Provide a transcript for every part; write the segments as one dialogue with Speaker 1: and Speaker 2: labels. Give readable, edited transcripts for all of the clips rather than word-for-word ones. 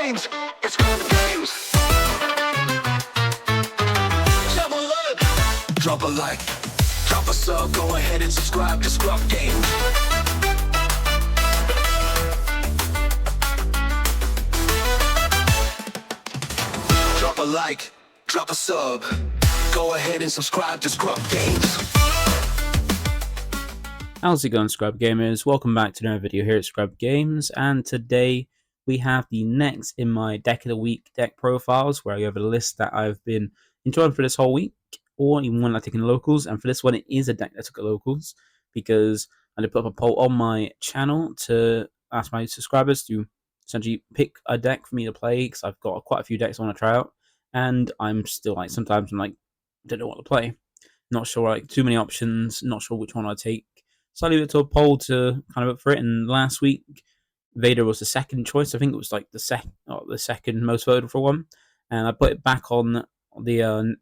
Speaker 1: games. It's ScrubGames. Double up. Drop a like, drop a sub, go ahead and subscribe to ScrubGames. Drop a like, drop a sub, go ahead and subscribe to ScrubGames.
Speaker 2: How's it going, Scrub Gamers? Welcome back to another video here at ScrubGames, and today we have the next in my Deck of the Week deck profiles, where I go over the list that I've been enjoying for this whole week, or even one I've taken locals. And for this one, it is a deck that took at locals, because I did put up a poll on my channel to ask my subscribers to essentially pick a deck for me to play, because I've got quite a few decks I want to try out, and I'm still like, sometimes I'm like, don't know what to play. Not sure, like, too many options, not sure which one I'd take. So I leave it to a poll to kind of look for it. And last week, Vader was the second choice. I think it was like the second most voted for one. And I put it back on the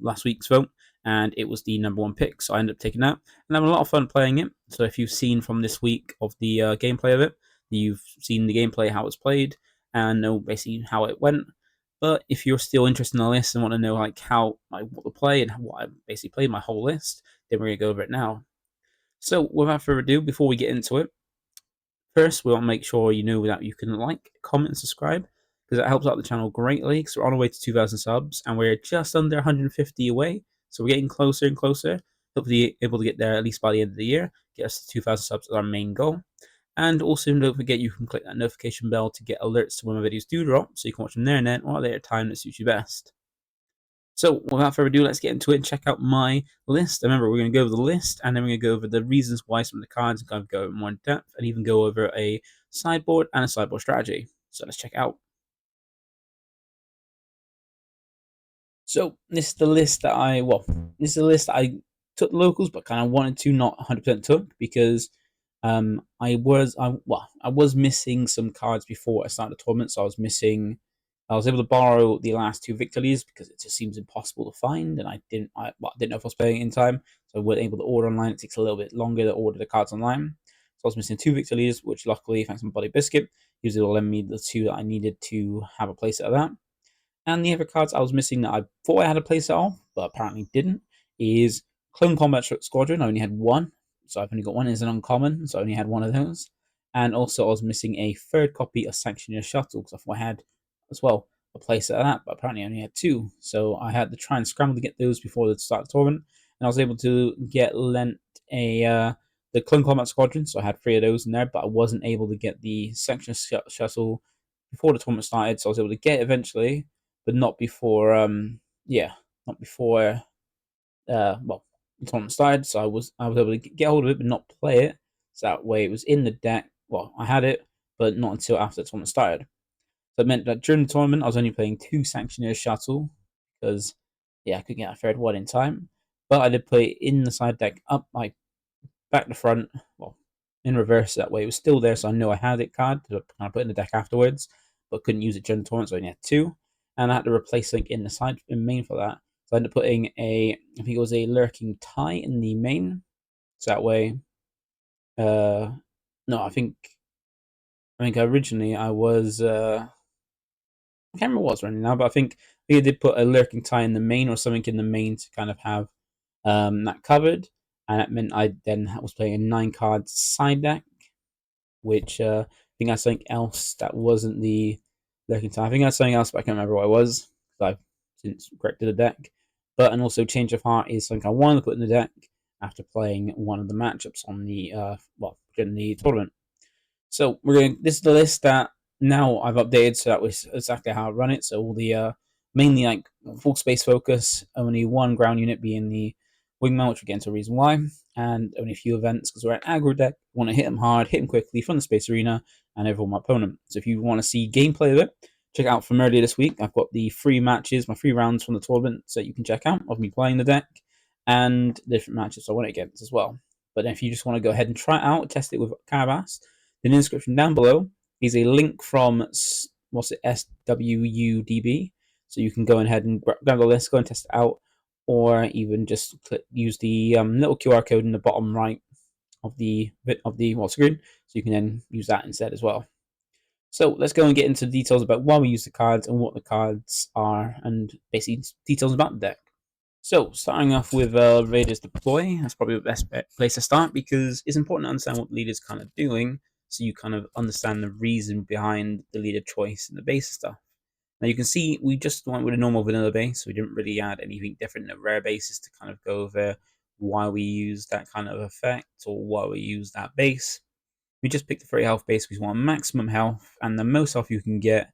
Speaker 2: last week's vote, and it was the number one pick. So I ended up taking that, and having a lot of fun playing it. So if you've seen from this week of the gameplay of it, you've seen the gameplay, how it's played, and know basically how it went. But if you're still interested in the list and want to know like how what to play and what I basically played, my whole list, then we're gonna go over it now. So without further ado, before we get into it, first we want to make sure you know that you can like, comment, and subscribe, because it helps out the channel greatly, because we're on our way to 2,000 subs, and we're just under 150 away, so we're getting closer and closer. Hopefully able to get there at least by the end of the year, get us to 2,000 subs as our main goal. And also don't forget you can click that notification bell to get alerts to when my videos do drop, so you can watch them there and then, or at a time that suits you best. So without further ado, let's get into it and check out my list. Remember, we're going to go over the list, and then we're going to go over the reasons why some of the cards, and kind of go more in depth, and even go over a sideboard and a sideboard strategy. So let's check it out. So this is the list that I took locals, but kind of wanted to, not 100% took, because I was missing some cards before I started the tournament. So I was able to borrow the last two victories because it just seems impossible to find, and I didn't know if I was playing in time, so I wasn't able to order online. It takes a little bit longer to order the cards online. So I was missing two victories, which luckily, thanks to my buddy Biscuit, he was able to lend me the two that I needed to have a playset of that. And the other cards I was missing that I thought I had a playset of, but apparently didn't, is Clone Combat Squadron. I only had one, so I've only got one as an uncommon, so I only had one of those. And also I was missing a third copy of Sanctioneer Shuttle, because I thought I had as well a playset of that, but apparently I only had two, so I had to try and scramble to get those before the start of the tournament. And I was able to get lent the Clone Combat Squadron, so I had three of those in there, but I wasn't able to get the Sanctioneer Shuttle before the tournament started. So I was able to get it eventually, but not before not before the tournament started. So I was able to get hold of it but not play it, so that way it was in the deck. Well, I had it, but not until after the tournament started. So it meant that during the tournament I was only playing two Sanctioneer Shuttle, because I couldn't get a third one in time. But I did play it in the side deck, up like back to front, well, in reverse, that way it was still there, so I know I had it card to kind of put in the deck afterwards, but couldn't use it during the tournament, so I only had two. And I had to replace Link in the side in main for that. So I ended up putting I think it was a Lurking Tie in the main. So that way, no, I think originally I was, I can't remember what I was running now, but I think I did put a Lurking Tie in the main or something in the main to kind of have that covered. And that meant I then was playing a 9-card side deck, which I think that's something else that wasn't the Lurking Tie. I think that's something else, but I can't remember what it was, because I've since corrected the deck. But and also Change of Heart is something I wanted to put in the deck after playing one of the matchups on the during the tournament. So this is the list that now I've updated, so that was exactly how I run it. So all the mainly like full space focus, only one ground unit being the Wingman, which we'll get into a reason why, and only a few events because we're an aggro deck. Want to hit them hard, hit them quickly from the space arena, and overall my opponent. So if you want to see gameplay of it, check out from earlier this week. I've got the 3 matches, my 3 rounds from the tournament, so you can check out of me playing the deck and different matches I went against as well. But if you just want to go ahead and try it out, test it with Carabas, then in the description down below is a link from SWU, so you can go ahead and grab the list, go and test it out, or even just use the little QR code in the bottom right of the screen, so you can then use that instead as well. So let's go and get into details about why we use the cards and what the cards are, and basically details about the deck. So starting off with Raiders Deploy, that's probably the best place to start because it's important to understand what the leader's kind of doing, so you kind of understand the reason behind the leader choice and the base stuff. Now you can see we just went with a normal vanilla base, so we didn't really add anything different in the rare bases to kind of go over why we use that kind of effect or why we use that base. We just picked the 30 health base because we want maximum health, and the most health you can get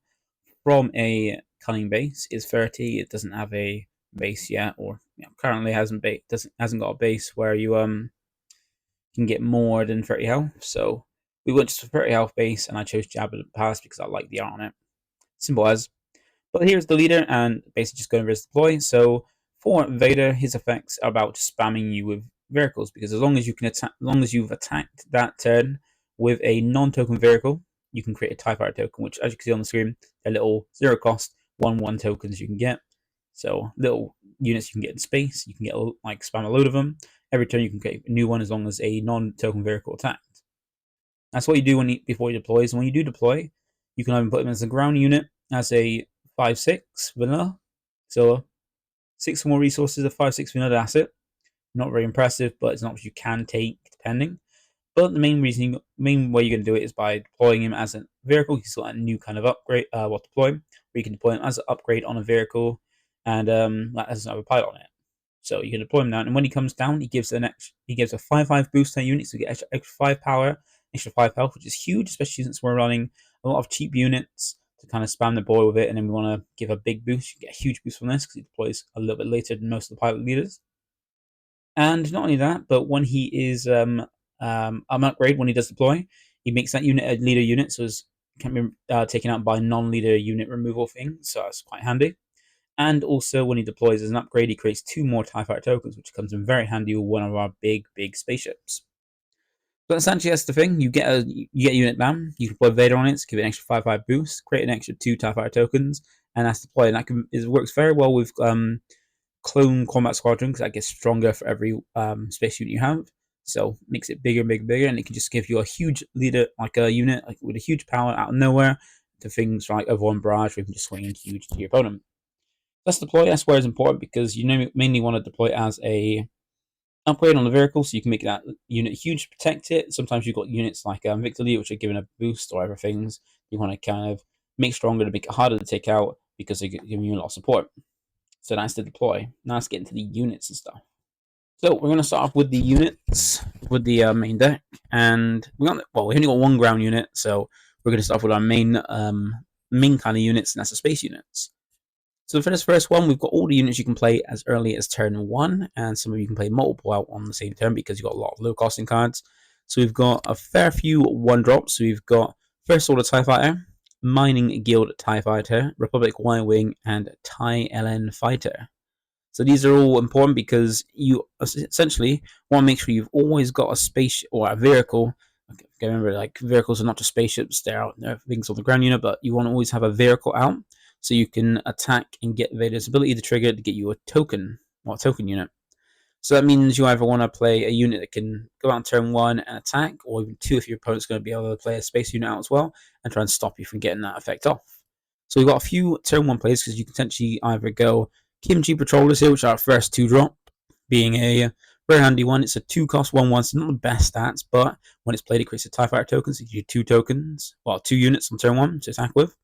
Speaker 2: from a cunning base is 30. It doesn't have a base yet, or currently hasn't got a base where you can get more than 30 health. So we went just for 30 health base, and I chose Jabba the Pass because I like the art on it. Simple as. But here's the leader, and basically just going Res Deploy. So for Vader, his effects are about spamming you with vehicles, because as long as you can attack, as long as you've attacked that turn with a non-token vehicle, you can create a TIE Fighter token, which, as you can see on the screen, they're little zero cost 1/1 tokens you can get. So little units you can get in space. You can get like spam a load of them. Every turn you can create a new one as long as a non-token vehicle attacked. That's what you do before you deploy. So when you do deploy, you can either put them as a ground unit, as a 5/6 vanilla. So 6 or more resources, a 5/6 vanilla asset. Not very impressive, but it's not what you can take depending. But the main way you're going to do it is by deploying him as a vehicle. He's got a new kind of upgrade, deploy, where you can deploy him as an upgrade on a vehicle, and that has another pilot on it. So you can deploy him down, and when he comes down, he gives a 5/5 boost to that unit, so you get extra 5 power, extra 5 health, which is huge, especially since we're running a lot of cheap units to kind of spam the board with it, and then we want to give a big boost. You get a huge boost from this because he deploys a little bit later than most of the pilot leaders. And not only that, but when he is upgrade, when he does deploy, he makes that unit a leader unit, so it can't be taken out by non-leader unit removal thing, so that's quite handy. And also, when he deploys as an upgrade, he creates 2 more TIE Fighter tokens, which comes in very handy with one of our big spaceships. But essentially, that's the thing. You get a unit down, you can deploy Vader on it, so give it an extra 5/5 boost, create an extra 2 TIE Fighter tokens, and that's deployed. And it works very well with Clone Combat Squadron, because that gets stronger for every space unit you have. So makes it bigger and bigger, and it can just give you a huge leader, like a unit with a huge power out of nowhere, to things like Overwhelm Barrage, where you can just swing in huge to your opponent. Let's deploy. That's where it's important, because you mainly want to deploy as a upgrade on the vehicle, so you can make that unit huge, protect it. Sometimes you've got units like Victory, which are given a boost or other things you want to kind of make stronger to make it harder to take out, because they're giving you a lot of support. So that's the deploy. Now let's get into the units and stuff. So we're going to start off with the units, with the main deck, and we only got one ground unit, so we're going to start off with our main kind of units, and that's the space units. So for this first one, we've got all the units you can play as early as turn 1, and some of you can play multiple out on the same turn because you've got a lot of low costing cards. So we've got a fair few 1-drops. So we've got First Order TIE Fighter, Mining Guild TIE Fighter, Republic Y-Wing, and TIE LN Fighter. So these are all important because you essentially want to make sure you've always got a space or a vehicle. Okay, remember, like, vehicles are not just spaceships; they're things on the ground unit, but you want to always have a vehicle out so you can attack and get Vader's ability to trigger to get you a token unit. So that means you either want to play a unit that can go out on turn 1 and attack, or even 2 if your opponent's going to be able to play a space unit out as well and try and stop you from getting that effect off. So we've got a few turn 1 plays, because you can potentially either go Kimchi Patrollers here, which are our first 2-drop, being a very handy one. It's a 2-cost 1/1, so not the best stats, but when it's played, it creates a TIE Fighter token, so you get 2 tokens, well, 2 units on turn 1 to attack with.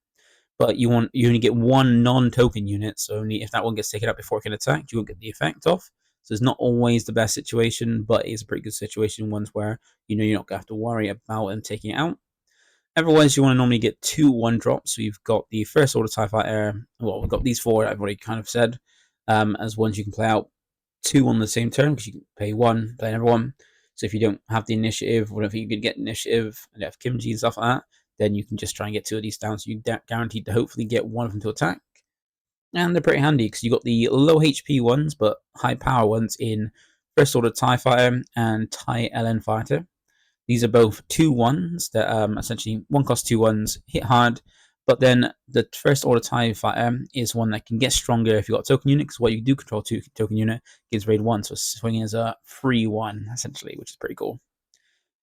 Speaker 2: But you only get 1 non-token unit, so only if that one gets taken out before it can attack, you won't get the effect off. So it's not always the best situation, but it's a pretty good situation, ones where you're not going to have to worry about them taking it out. Otherwise, you want to normally get 2 1-drops. So you've got the First Order TIE Fighter. Well, we've got these 4 I've already kind of said, as ones you can play out 2 on the same turn, because you can play 1, play another one. So if you don't have the initiative, or if you could get initiative and have Kimchi and stuff like that, then you can just try and get 2 of these down, so you're guaranteed to hopefully get 1 of them to attack. And they're pretty handy, because you've got the low HP ones, but high power ones in First Order TIE Fighter and TIE LN Fighter. These are both 2/1s that essentially 1-cost 2/1s, hit hard, but then the First Order TIE Fighter is one that can get stronger if you've got a token unit, because what you do control 2 token unit gives raid 1, so swinging as a free 1, essentially, which is pretty cool.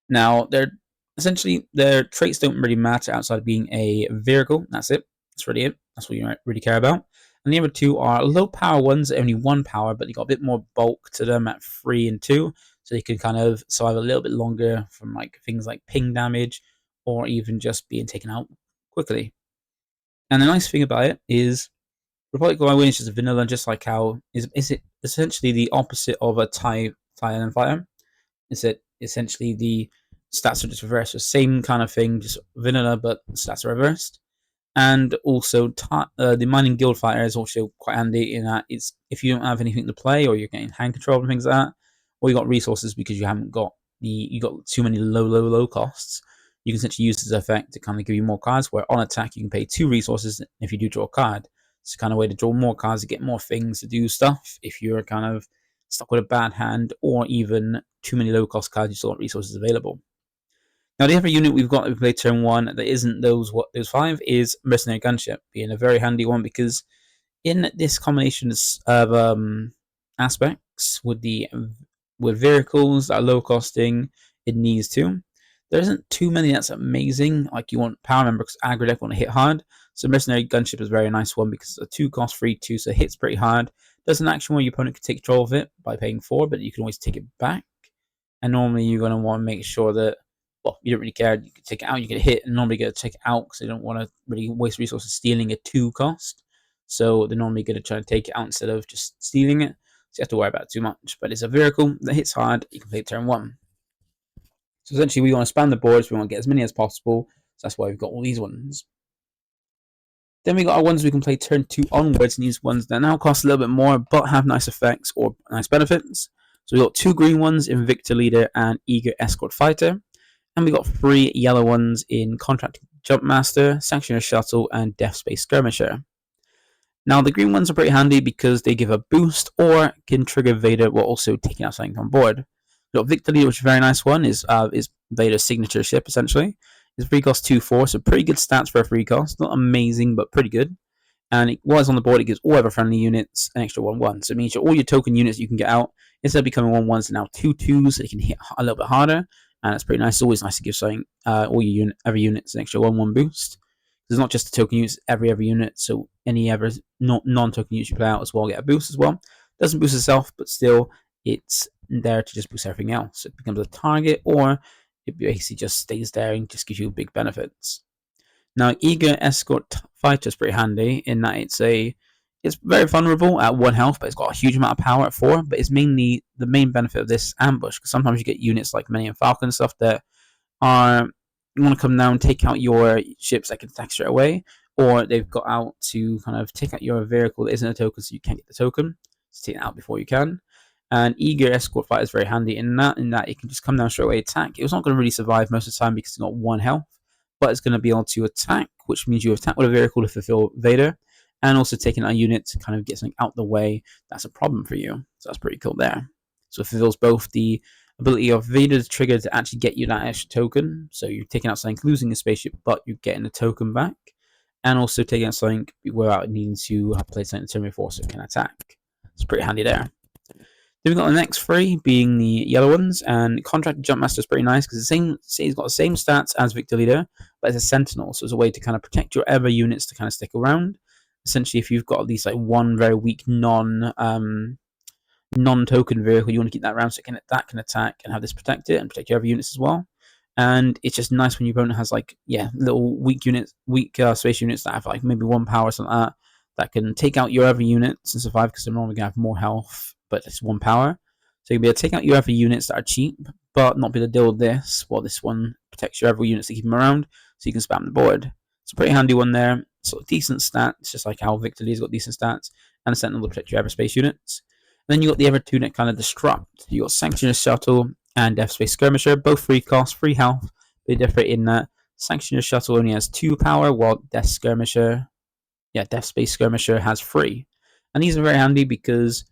Speaker 2: Now, they're essentially, their traits don't really matter outside of being a vehicle. That's it. That's really it. That's what you really care about. And the other two are low power ones, only 1 power, but they got a bit more bulk to them at 3 and 2, so they can kind of survive a little bit longer from like things like ping damage or even just being taken out quickly. And the nice thing about it is Republic of Iwin is just vanilla, just like how is it essentially the opposite of a TIE fighter. Is it essentially the stats are just reversed, the same kind of thing, just vanilla, but stats are reversed. And also, the mining guild fighter is also quite handy in that it's if you don't have anything to play, or you're getting hand control and things like that, or you got resources because you haven't got you got too many low costs. You can essentially use this effect to kind of give you more cards. Where on attack you can pay 2 resources if you do draw a card. It's a kind of way to draw more cards to get more things to do stuff. If you're kind of stuck with a bad hand, or even too many low cost cards, you still got resources available. Now, the other unit we've got that we play turn 1 that isn't those 5 is Mercenary Gunship, being a very handy one because in this combination of aspects with vehicles that are low costing, it needs to. There isn't too many that's amazing. Like you want power member because aggro deck want to hit hard. So Mercenary Gunship is a very nice one because it's a 2 cost 3/2, so it hits pretty hard. There's an action where your opponent can take control of it by paying 4, but you can always take it back. And normally you're going to want to make sure that, well, you don't really care. You can take it out, you get a hit, and normally going to take it out because they don't want to really waste resources stealing a 2 cost. So they're normally going to try to take it out instead of just stealing it. So you have to worry about it too much. But it's a vehicle that hits hard. You can play turn 1. So essentially, we want to span the boards. We want to get as many as possible. So that's why we've got all these ones. Then we got our ones we can play turn 2 onwards, and use ones that now cost a little bit more but have nice effects or nice benefits. So we got 2 green ones in Victor Leader and Eager Escort Fighter. And we got 3 yellow ones in Contract Jumpmaster, Sanctioner Shuttle, and Death Space Skirmisher. Now, the green ones are pretty handy because they give a boost or can trigger Vader while also taking out something on board. We got Victor Leader, which is a very nice one, is Vader's signature ship, essentially. It's 3 cost 2/4, so pretty good stats for a 3 cost. Not amazing, but pretty good. And while it's on the board, it gives all other friendly units an extra 1/1. So it means all your token units you can get out, instead of becoming 1/1s, they're now 2/2s, so they can hit a little bit harder. And it's pretty nice. It's always nice to give something, all your every unit's an extra 1/1 boost. It's not just the token units, every unit, so any other non-token units you play out as well get a boost as well. Doesn't boost itself, but still, it's there to just boost everything else. It becomes a target, or it basically just stays there and just gives you big benefits. Now, Eager Escort Fighter is pretty handy in that it's very vulnerable at 1 health, but it's got a huge amount of power at 4. But it's mainly the main benefit of this ambush, because sometimes you get units like Millennium Falcon and stuff that are you want to come down, take out your ships that can attack straight away, or they've got out to kind of take out your vehicle that isn't a token, so you can't get the token. So take it out before you can. And Eager Escort Fighter is very handy in that it can just come down straight away, attack. It was not going to really survive most of the time because it's got 1 health, but it's going to be able to attack, which means you attack with a vehicle to fulfill Vader, and also taking out a unit to kind of get something out the way that's a problem for you. So that's pretty cool there. So it fulfills both the ability of Vader's trigger to actually get you that extra token, so you're taking out something, losing a spaceship, but you're getting a token back, and also taking out something without needing to have played something to before, so it can attack. It's pretty handy there. Then we've got the next 3 being the yellow ones, and Contract Jumpmaster is pretty nice because it's got the same stats as Victor Leader, but it's a Sentinel, so it's a way to kind of protect your ever units to kind of stick around. Essentially, if you've got at least like 1 very weak non-token vehicle, you want to keep that around so that can attack and have this protect it and protect your other units as well. And it's just nice when your opponent has like little weak space units that have like maybe 1 power or something like that can take out your other units and survive because they're normally gonna have more health, but it's 1 power. So you'll be able to take out your other units that are cheap, but not be able to deal with this, while this one protects your other units to keep them around, so you can spam the board. It's a pretty handy one there. So decent stats, just like how Victor Lee's got decent stats, and a Sentinel to protect your aerospace units. And then you got the other 2 that kind of disrupt. You got Sanctioner Shuttle and Death Space Skirmisher, both 3 cost, 3 health. They differ in that Sanctioner Shuttle only has 2 power, while Death Space Skirmisher has 3. And these are very handy because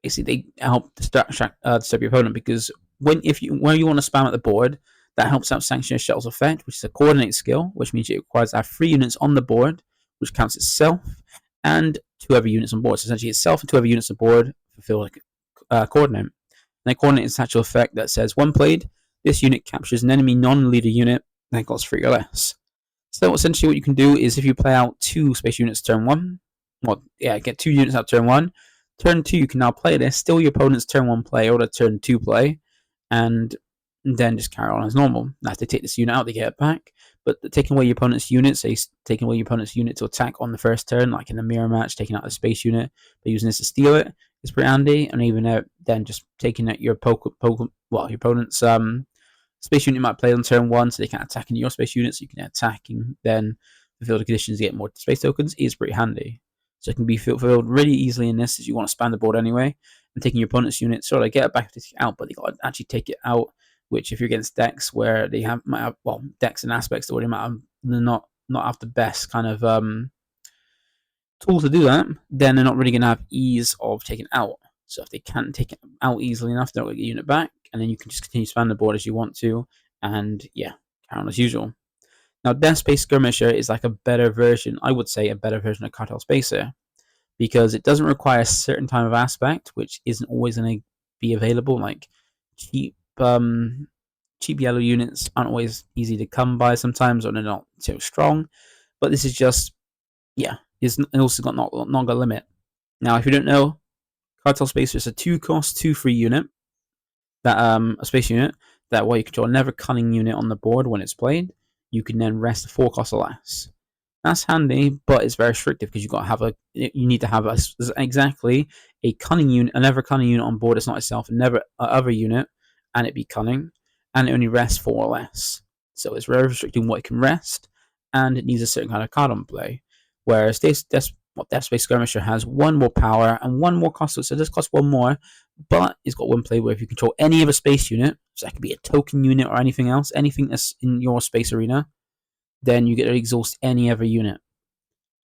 Speaker 2: basically they help disturb your opponent, because when you want to spam at the board, that helps out Sanctioner Shuttle's effect, which is a coordinate skill, which means it requires to have 3 units on the board, which counts itself, and 2 other units on board. So essentially itself and 2 other units on board fulfill like coordinate. And the coordinate is an actual effect that says, when played, This unit captures an enemy non-leader unit that costs 3 or less. So essentially what you can do is if you play out 2 space units turn 1, get 2 units out turn 1, turn 2 you can now play this, steal your opponent's turn 1 play or the turn 2 play, and then just carry on as normal. Now if they take this unit out, they get it back, but taking away your opponent's unit, say taking away your opponent's unit to attack on the first turn, like in a mirror match, taking out the space unit, but using this to steal it is pretty handy, and even then just taking out your your opponent's space unit might play on turn 1, so they can't attack into your space unit, so you can attack and then fulfill the conditions to get more space tokens is pretty handy. So it can be fulfilled really easily in this if you want to span the board anyway, and taking your opponent's unit, so they get it back to take it out, but they got to actually take it out, which if you're against decks where they might have decks and aspects that already might have not have the best kind of tool to do that, then they're not really going to have ease of taking it out. So if they can't take it out easily enough, they'll get your unit back, and then you can just continue to span the board as you want to, and yeah, carry on as usual. Now, Death Space Skirmisher is like a better version, I would say, a better version of Cartel Spacer, because it doesn't require a certain type of aspect, which isn't always going to be available. Like cheap yellow units aren't always easy to come by sometimes, or they're not so strong. But this is just, it's also got not got a limit. Now, if you don't know, Cartel Spacer is a 2-cost, 2-free unit that a space unit that while you control a never cunning unit on the board when it's played, you can then rest 4 costs or less. That's handy, but it's very restrictive because you need to have exactly a cunning unit, a never cunning unit on board. It's not itself, a never other unit, and it be cunning, and it only rests 4 or less. So it's very restricting what it can rest, and it needs a certain kind of card on play. Whereas Death Space Skirmisher has 1 more power and 1 more cost, so this costs 1 more, but it's got 1 play where if you control any other space unit, so that could be a token unit or anything else, anything that's in your space arena, then you get to exhaust any other unit.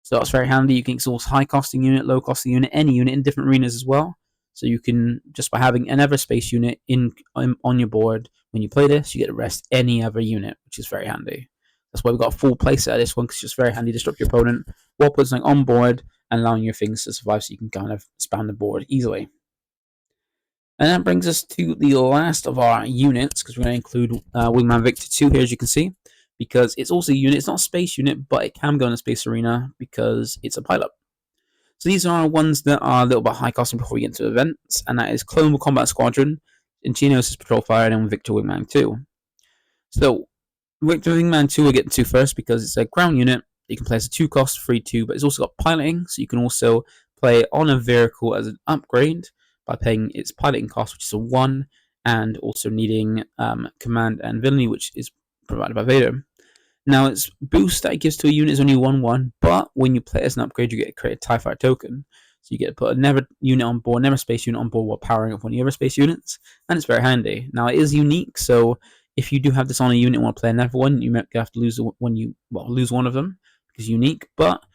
Speaker 2: So that's very handy. You can exhaust high costing unit, low costing unit, any unit in different arenas as well. So you can, just by having another space unit on your board, when you play this, you get to rest any other unit, which is very handy. That's why we've got a full playset of this one, because it's just very handy to disrupt your opponent while putting something on board and allowing your things to survive so you can kind of span the board easily. And that brings us to the last of our units, because we're going to include Wingman Victor 2 here, as you can see, because it's also a unit. It's not a space unit, but it can go in a space arena because it's a pilot. So these are ones that are a little bit high costing before we get into events, and that is Clone Combat Squadron, Ingenuous Patrol Fire, and Victor Wingman 2. So Victor Wingman 2 we'll get to first because it's a ground unit. You can play as a 2-cost, free 2, but it's also got piloting, so you can also play on a vehicle as an upgrade by paying its piloting cost, which is a 1, and also needing command and villainy, which is provided by Vader. Now, its boost that it gives to a unit is only 1/1, but when you play it as an upgrade, you get to create a TIE Fighter token. So you get to put a never unit on board, never space unit on board while powering up one of the other space units, and it's very handy. Now, it is unique, so if you do have this on a unit and want to play another one, you might have to lose lose one of them because it's unique, but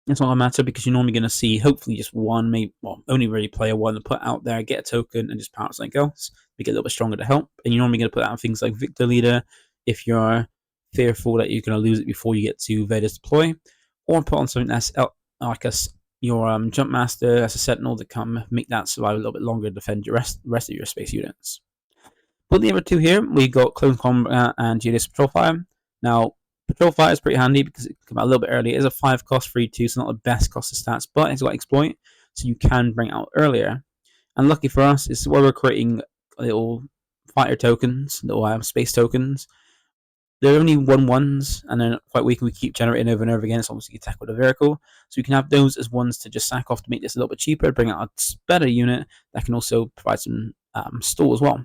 Speaker 2: it's not going to matter because you're normally going to see hopefully just one, maybe only really player one to put out there, get a token, and just power up something else. You get a little bit stronger to help, and you're normally going to put out things like Victor Leader if you're fearful that you're going to lose it before you get to Vader's deploy, or put on something that's like your Jump Master, that's a Sentinel that can make that survive a little bit longer to defend your rest of your space units. But the other two here, we got Clone Combat and Geodis Patrol Fire. Now, Patrol Fire is pretty handy because it can come out a little bit early. It is a 5-cost free 2, so not the best cost of stats, but it's got Exploit, so you can bring it out earlier. And lucky for us, it's where we're creating little fighter tokens, little space tokens. They're only 1/1s, and they're quite weak, and we keep generating over and over again. It's almost like you attack with a vehicle. So you can have those as ones to just sack off to make this a little bit cheaper, bring out a better unit that can also provide some stall as well.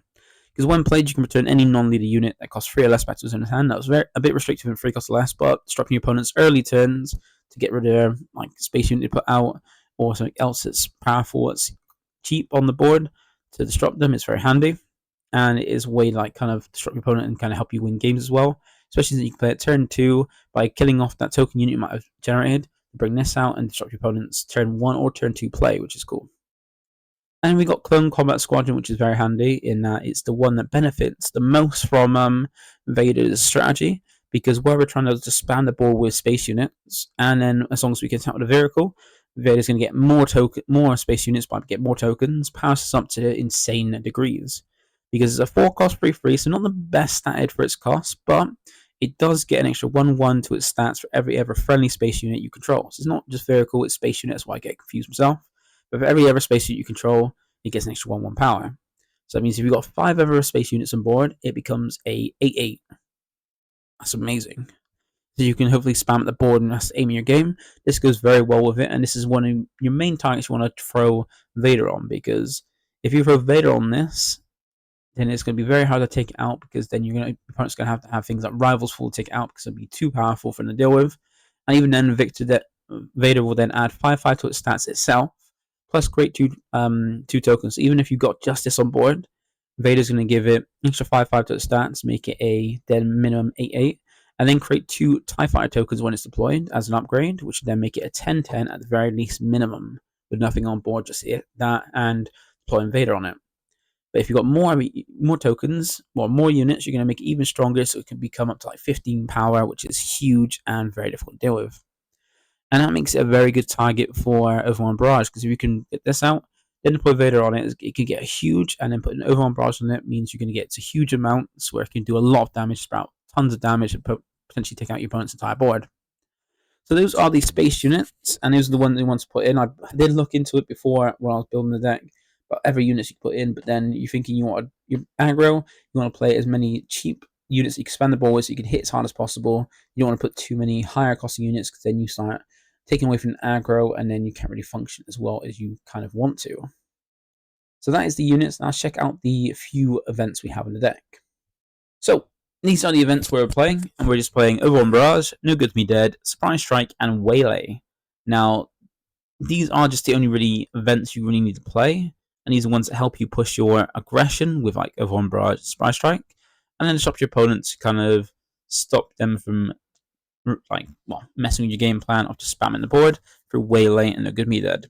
Speaker 2: Because when played, you can return any non-leader unit that costs 3 or less back to his own hand. That was a bit restrictive in 3 cost or less, but disrupting your opponent's early turns to get rid of their space unit to put out, or something else that's powerful, that's cheap on the board to disrupt them. It's very handy, and it is a way to kind of disrupt your opponent and kind of help you win games as well. Especially since you can play at turn 2 by killing off that token unit you might have generated, bring this out and disrupt your opponent's turn 1 or turn 2 play, which is cool. And we got Clone Combat Squadron, which is very handy in that it's the one that benefits the most from Vader's strategy, because where we're trying to just span the board with space units, and then as long as we can attack with a vehicle, Vader's going to get more space units by getting more tokens, powers us up to insane degrees. because it's a 4 cost free, so not the best statted for its cost, but it does get an extra 1/1 to its stats for every ever friendly space unit you control. So it's not just vehicle, it's space unit, that's why I get confused myself. But for every ever space unit you control, it gets an extra 1/1 power. So that means if you've got 5 ever space units on board, it becomes a 8/8. That's amazing. So you can hopefully spam at the board and that's aiming your game. This goes very well with it, and this is one of your main targets you want to throw Vader on, because if you throw Vader on this, then it's going to be very hard to take it out, because then your opponent's going to have things like Rivals Full to take it out, because it'll be too powerful for them to deal with. And even then, Vader will then add 5/5 to its stats itself, plus create two tokens. So even if you've got Justice on board, Vader's going to give it extra 5/5 to its stats, make it a then minimum 8/8. And then create 2 TIE Fighter tokens when it's deployed as an upgrade, which would then make it a 10/10 at the very least minimum, with nothing on board, just that and deploying Vader on it. But if you've got more tokens, well, more units, you're going to make it even stronger, so it can become up to like 15 power, which is huge and very difficult to deal with. And that makes it a very good target for Overwhelm Barrage, because if you can get this out, then deploy Vader on it, it can get huge, and then put an Overwhelm Barrage on it means you're going to get to huge amounts where it can do a lot of damage, sprout tons of damage, and potentially take out your opponent's entire board. So those are the space units, and those are the ones we want to put in. I did look into it before when I was building the deck, but every unit you put in, but then you're thinking you want your aggro, you want to play as many cheap units you can spend the ball with so you can hit as hard as possible. You don't want to put too many higher costing units, because then you start taking away from the aggro, and then you can't really function as well as you kind of want to. So that is the units. Now let's check out the few events we have in the deck. So these are the events we're playing, and we're just playing Overwhelm Barrage, No Good to Me Dead, Surprise Strike, and Waylay. Now, these are just the only really events you really need to play, and these are ones that help you push your aggression with like Overwhelm Barrage, Surprise Strike, and then stop your opponents to kind of stop them from messing with your game plan of just spamming the board through Waylay and No Good to Me Dead.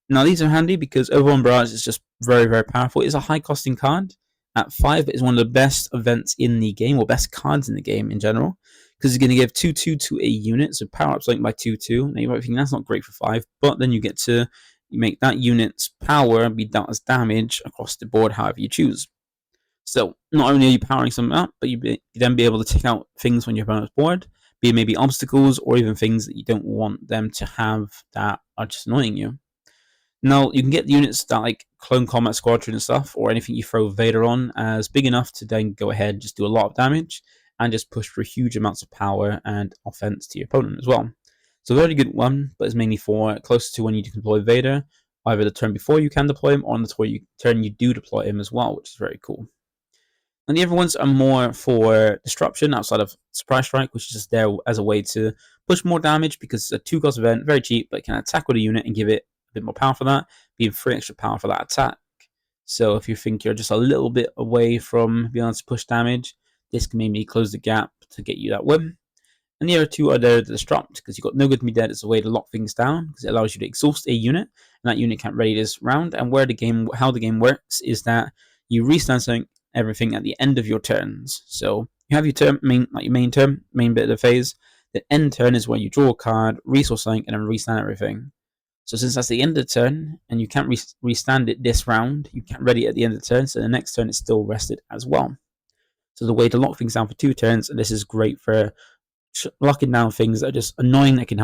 Speaker 2: Now these are handy because Overwhelm Barrage is just very, very powerful. It's a high costing card at 5, but it's one of the best events in the game, or best cards in the game in general, because it's going to give 2/2 to a unit, so power up something by 2/2. Now you might think that's not great for 5, but then you get to make that unit's power be dealt as damage across the board however you choose. So not only are you powering something up, but you then be able to take out things on your opponent's board, be it maybe obstacles or even things that you don't want them to have that are just annoying you. Now, you can get the units that like Clone Combat Squadron and stuff, or anything you throw Vader on, as big enough to then go ahead and just do a lot of damage and just push for huge amounts of power and offense to your opponent as well. So a very good one, but it's mainly for closer to when you deploy Vader, either the turn before you can deploy him or on the turn you do deploy him as well, which is very cool. And the other ones are more for disruption outside of Surprise Strike, which is just there as a way to push more damage, because it's a 2-cost event, very cheap, but it can attack with a unit and give it a bit more power for that, being 3 extra power for that attack. So if you think you're just a little bit away from being able to push damage, this can maybe close the gap to get you that win. And the other two are there to disrupt, because you've got No Good to Me Dead as a way to lock things down, because it allows you to exhaust a unit, and that unit can't ready this round. And how the game works is that you restand everything at the end of your turns. So you have your turn, main bit of the phase. The end turn is where you draw a card, resource something, and then restand everything. So since that's the end of the turn, and you can't restand it this round, you can't ready it at the end of the turn, so the next turn is still rested as well. So the way to lock things down for 2 turns, and this is great for locking down things that are just annoying, that can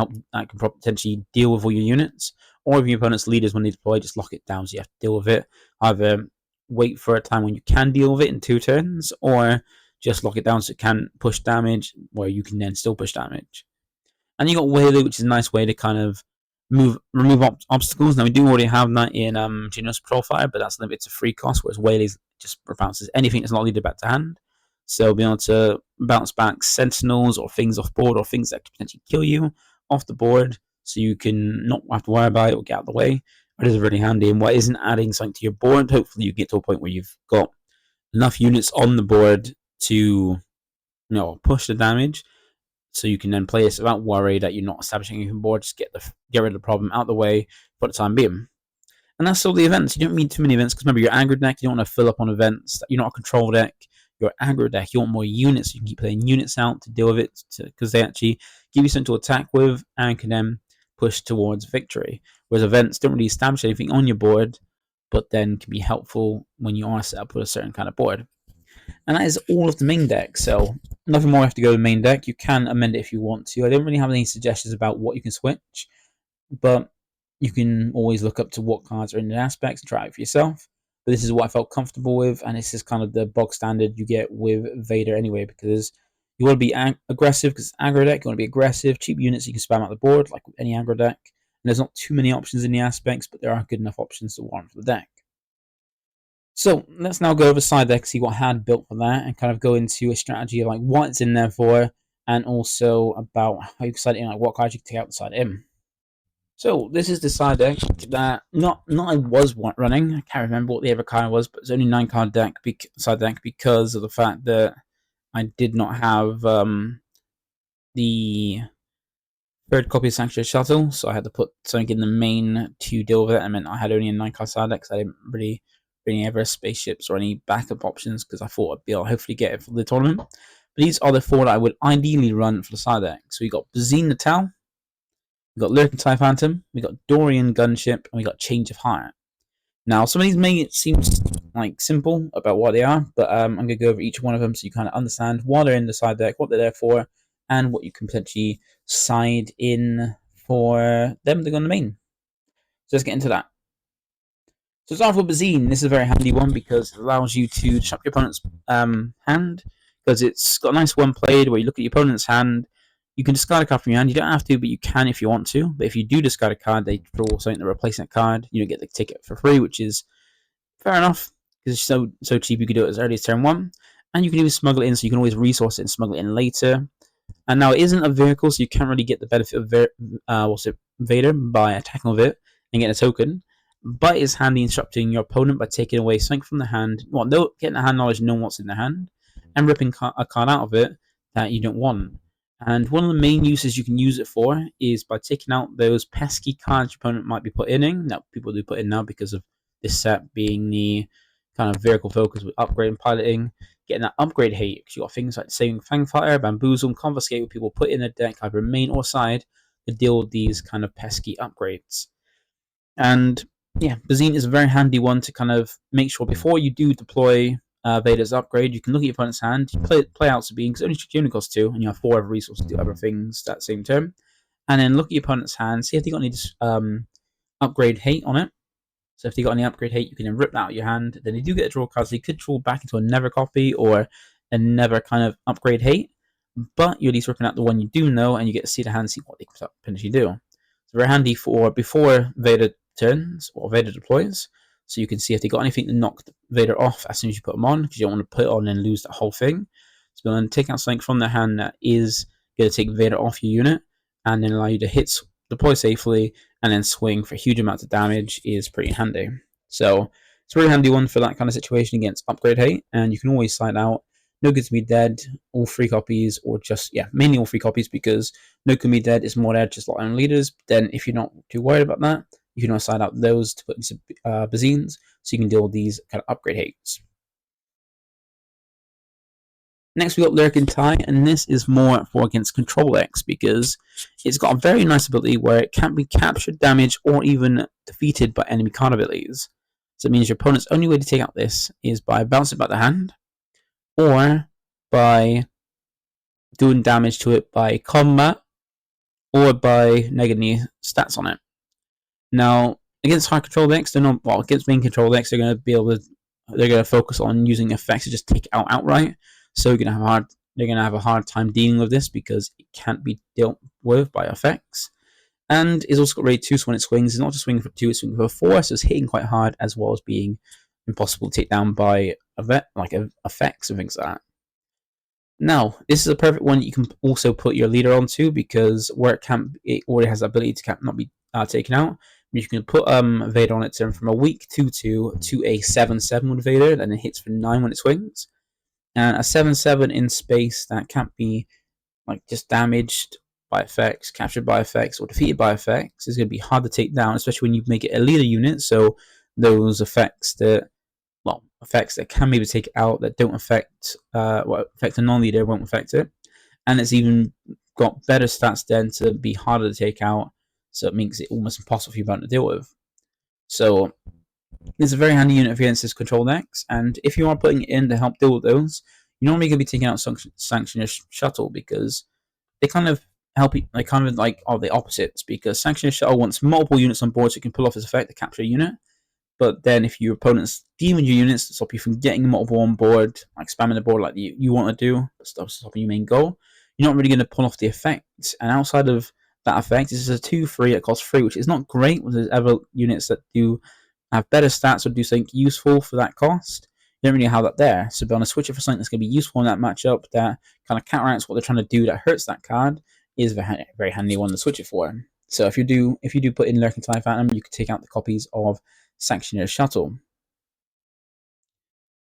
Speaker 2: potentially deal with all your units, or if your opponent's leaders when they deploy, just lock it down so you have to deal with it. Either wait for a time when you can deal with it in 2 turns, or just lock it down so it can push damage, where you can then still push damage. And you got Waylay, which is a nice way to kind of remove obstacles. Now we do already have that in Generous Patrol Fire, but that's limited to 3 costs, whereas Waylay just bounces anything that's not leaded back to hand. So being able to bounce back sentinels or things off board, or things that could potentially kill you off the board, so you can not have to worry about it or get out of the way. It is really handy, and what isn't adding something to your board, hopefully you get to a point where you've got enough units on the board to push the damage, so you can then play this without worry that you're not establishing your board. Just get rid of the problem out of the way for the time being. And that's all the events. You don't need too many events, because remember, your aggro deck, you don't want to fill up on events. You're not a control deck. Your aggro deck, you want more units. You can keep playing units out to deal with it, because they actually give you something to attack with and can then push towards victory. Whereas events don't really establish anything on your board, but then can be helpful when you are set up with a certain kind of board. And that is all of the main deck. So nothing more. You have to go to the main deck. You can amend it if you want to. I don't really have any suggestions about what you can switch, but you can always look up to what cards are in the aspects and try it for yourself. But this is what I felt comfortable with, and this is kind of the bog standard you get with Vader anyway, because you want to be aggressive because it's aggro deck. You want to be aggressive, cheap units you can spam out the board like with any aggro deck. And there's not too many options in the aspects, but there are good enough options to warrant for the deck. So let's now go over Sidedeck, see what I had built for that, and kind of go into a strategy of like what it's in there for, and also about how you decide like what cards you can take out the side in. So this is the Sidedeck that not I was running. I can't remember what the other card was, but it's only 9-card deck Sidedeck because of the fact that I did not have the third copy of Sanctuary Shuttle, so I had to put something in the main to deal with it. I mean, I had only a 9-card Sidedeck because I didn't really bring any ever spaceships or any backup options because I thought I'd be able to hopefully get it for the tournament. But these are the 4 that I would ideally run for the Sidedeck. So we got Bazine Natal, we got Lurking TIE Phantom, we got Dorian Gunship, and we got Change of Heart. Now, some of these may seem like simple about what they are, but I'm going to go over each one of them so you kind of understand why they're in the Sidedeck, what they're there for, and what you can potentially side in for them to go on the main. So let's get into that. So start off with Bazine. This is a very handy one because it allows you to shop your opponent's hand, because it's got a nice one played where you look at your opponent's hand. You can discard a card from your hand. You don't have to, but you can if you want to. But if you do discard a card, they draw something to replace that card. You don't get the ticket for free, which is fair enough because it's so cheap. You can do it as early as turn 1, and you can even smuggle it in, so you can always resource it and smuggle it in later. And now it isn't a vehicle, so you can't really get the benefit of Vader by attacking with it and getting a token. But it's handy instructing your opponent by taking away something from the hand. Well, getting the hand knowledge, knowing what's in the hand, and ripping a card out of it that you don't want. And one of the main uses you can use it for is by taking out those pesky cards your opponent might be putting in. Now, people do put in now because of this set being the kind of vehicle focus with upgrade and piloting. Getting that upgrade hate, because you got things like Saving Fangfire, Bamboozle, and Confiscate, where people put in a deck either main or side to deal with these kind of pesky upgrades. And yeah, Bazine is a very handy one to kind of make sure before you do deploy Vader's upgrade, you can look at your opponent's hand, you play out Sabine, because it only costs 2, and you have 4 other resources to do other things that same turn. And then look at your opponent's hand, see if they got any upgrade hate on it. So if they got any upgrade hate, you can then rip that out of your hand. Then you do get a draw card, so you could draw back into a never copy or a never kind of upgrade hate. But you're at least ripping out the one you do know, and you get to see the hand, see what they can potentially do. It's very handy for before Vader turns or Vader deploys, so you can see if they got anything to knock Vader off as soon as you put them on, because you don't want to put it on and lose that whole thing. So then take out something from their hand that is going to take Vader off your unit, and then allow you to deploy safely, and then swing for huge amounts of damage is pretty handy. So it's a really handy one for that kind of situation against upgrade hate, and you can always side out No Good to Be Dead, all 3 copies, or just, mainly all 3 copies, because No Good to Be Dead is more there just like on leaders. Then if you're not too worried about that, you can always side out those to put into Bazines, so you can deal with these kind of upgrade hates. Next we got Lurking TIE, and this is more for against control decks because it's got a very nice ability where it can't be captured, damaged, or even defeated by enemy card abilities. So it means your opponent's only way to take out this is by bouncing back the hand, or by doing damage to it by combat, or by negative stats on it. Now, against high control decks, against main control decks, they're going to focus on using effects to just take it out outright. So they're going to have a hard time dealing with this because it can't be dealt with by effects. And it's also got rate 2, so when it swings, it's not just swinging for 2, it's swinging for 4, so it's hitting quite hard as well as being impossible to take down by effects and things like that. Now, this is a perfect one you can also put your leader onto, because where it already has the ability to not be taken out. You can put Vader on it, turn from a weak 2/2 to a 7/7 with Vader, and it hits for 9 when it swings. And a 7/7 in space that can't be just damaged by effects, captured by effects, or defeated by effects is going to be hard to take down, especially when you make it a leader unit. So those effects that can maybe take it out that don't affect affect a non-leader won't affect it. And it's even got better stats then to be harder to take out, so it makes it almost impossible for you to deal with. So It's a very handy unit against his control decks, and if you are putting it in to help deal with those, you're normally going to be taking out Sanctioner's Shuttle, because they kind of help you. They kind of like are the opposites, because Sanctioner's Shuttle wants multiple units on board so you can pull off this effect to capture a unit. But then if your opponent's demon your units to stop you from getting multiple on board, like spamming the board like you want to do, stopping your main goal, you're not really going to pull off the effect. And outside of that effect, this is a 2/3 that costs 3, which is not great. There's other units that do have better stats or do something useful for that cost. You don't really have that there. So be on a switcher for something that's going to be useful in that matchup that kind of counteracts what they're trying to do that hurts that card is a very handy one to switch it for. So if you do put in Lurking TIE Phantom, you can take out the copies of Sanctioner's Shuttle.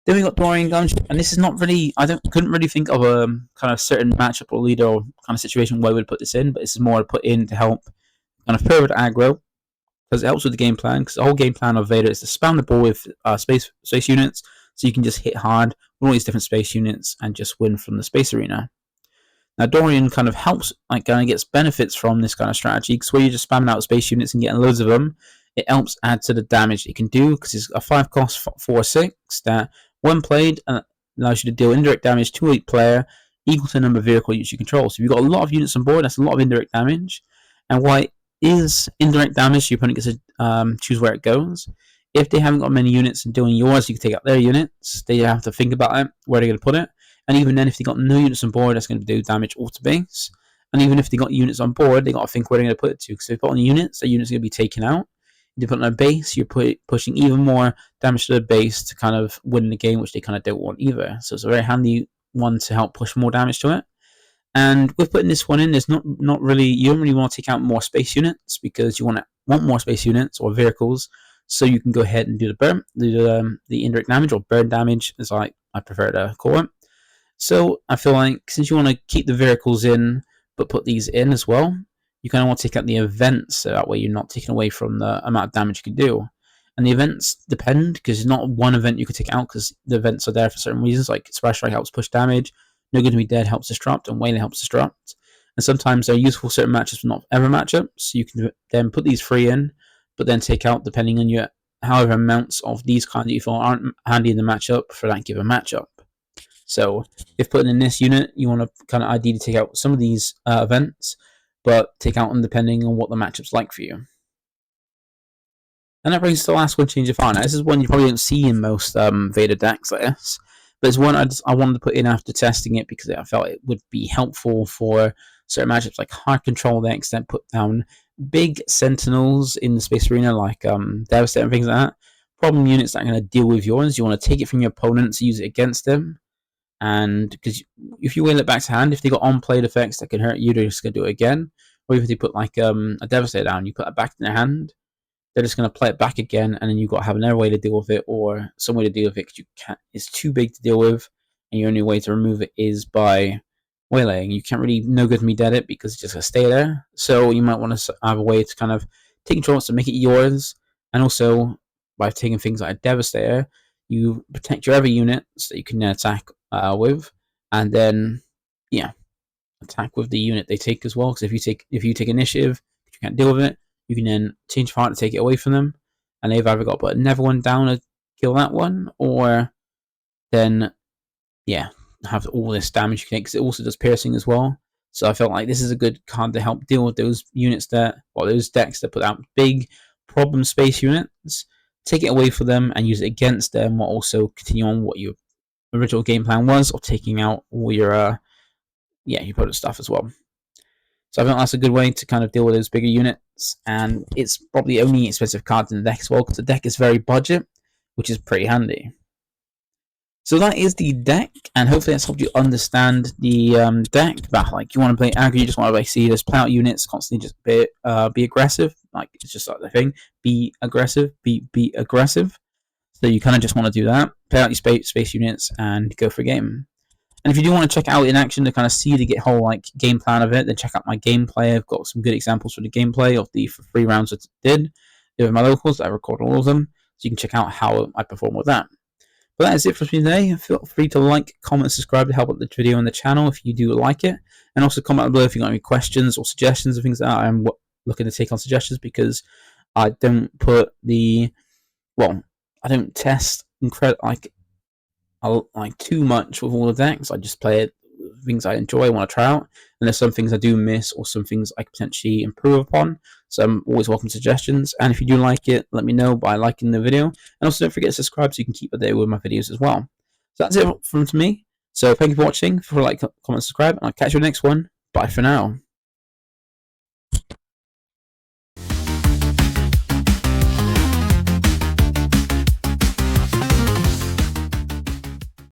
Speaker 2: Then we got Dorian Gunship, and this is not really, couldn't really think of a kind of certain matchup or leader or kind of situation where we'd put this in, but this is more to put in to help kind of further aggro, because it helps with the game plan, because the whole game plan of Vader is to spam the ball with space units, so you can just hit hard with all these different space units and just win from the space arena. Now Dorian kind of helps, like kind of gets benefits from this kind of strategy, because where you're just spamming out space units and getting loads of them, it helps add to the damage it can do, because it's a 5 cost 4/6 that when played allows you to deal indirect damage to each player equal to the number of vehicle units you control. So if you've got a lot of units on board, that's a lot of indirect damage. And why is indirect damage, your opponent gets to choose where it goes. If they haven't got many units and doing yours, you can take out their units. They have to think about it, where they're going to put it. And even then, if they got no units on board, that's going to do damage all to base. And even if they got units on board, they got to think where they're going to put it to. Because if they put on units, the units are going to be taken out. If they put on a base, you're pushing even more damage to the base to kind of win the game, which they kind of don't want either. So it's a very handy one to help push more damage to it. And with putting this one in, there's not really, you don't really want to take out more space units, because you want more space units or vehicles, so you can go ahead and do the burn, the indirect damage, or burn damage, as I prefer to call it. So I feel like since you want to keep the vehicles in, but put these in as well, you kind of want to take out the events, so that way you're not taking away from the amount of damage you can do. And the events depend, because it's not one event you can take out, because the events are there for certain reasons, like Splash Strike helps push damage, No Good to Be Dead helps disrupt, and Wayne helps disrupt. And sometimes they're useful for certain matchups, but not ever matchups. So you can then put these 3 in, but then take out, depending on your however amounts of these kinds that you feel aren't handy in the matchup for that given matchup. So if putting in this unit, you want to kind of ideally take out some of these events, but take out them depending on what the matchup's like for you. And that brings us to the last one, Change of Heart. Now, this is one you probably don't see in most Vader decks like this, but it's one I wanted to put in after testing it, because I felt it would be helpful for certain matchups like hard control decks that put down big sentinels in the space arena, like Devastator and things like that. Problem units that are going to deal with yours. You want to take it from your opponents, use it against them. And because if you wheel it back to hand, if they got on-played effects that can hurt you, they're just going to do it again. Or if they put like a Devastator down, you put it back in their hand, they're just going to play it back again, and then you've got to have another way to deal with it, or some way to deal with it, because you can't, it's too big to deal with, and your only way to remove it is by waylaying. You can't really No Good to Be Dead it, because it's just going to stay there. So you might want to have a way to kind of take control to make it yours, and also by taking things like a Devastator, you protect your other units that you can then attack with, and then attack with the unit they take as well. Because if you take initiative, you can't deal with it, you can then change part to take it away from them, and they've either got to put another one down to kill that one, or then have all this damage you can take, because it also does piercing as well. So I felt like this is a good card to help deal with those units those decks that put out big problem space units, take it away from them and use it against them, while also continue on what your original game plan was, or taking out all your your opponent's stuff as well. So I think that's a good way to kind of deal with those bigger units, and it's probably the only expensive card in the deck as well, because the deck is very budget, which is pretty handy. So that is the deck, and hopefully that's helped you understand the deck. About like you want to play aggro, you just want to see this play out units constantly, just be aggressive. Like it's just like the thing, be aggressive, be aggressive. So you kind of just want to do that, play out your space units, and go for a game. And if you do want to check it out in action to kind of see the whole like game plan of it, then check out my gameplay. I've got some good examples for the gameplay of the 3 rounds that I did with my locals. I recorded all of them, so you can check out how I perform with that. But that is it for me today. Feel free to like, comment, subscribe to help out the video and the channel if you do like it, and also comment below if you got any questions or suggestions and things like that. I'm looking to take on suggestions, because I don't put the I don't test like too much with all the decks. I just play it, things I enjoy, want to try out, and there's some things I do miss or some things I could potentially improve upon. So I'm always welcome suggestions, and if you do like it, let me know by liking the video, and also don't forget to subscribe so you can keep updated with my videos as well. So that's it from me. So thank you for watching. For like, comment, subscribe, and I'll catch you in the next one. Bye for now.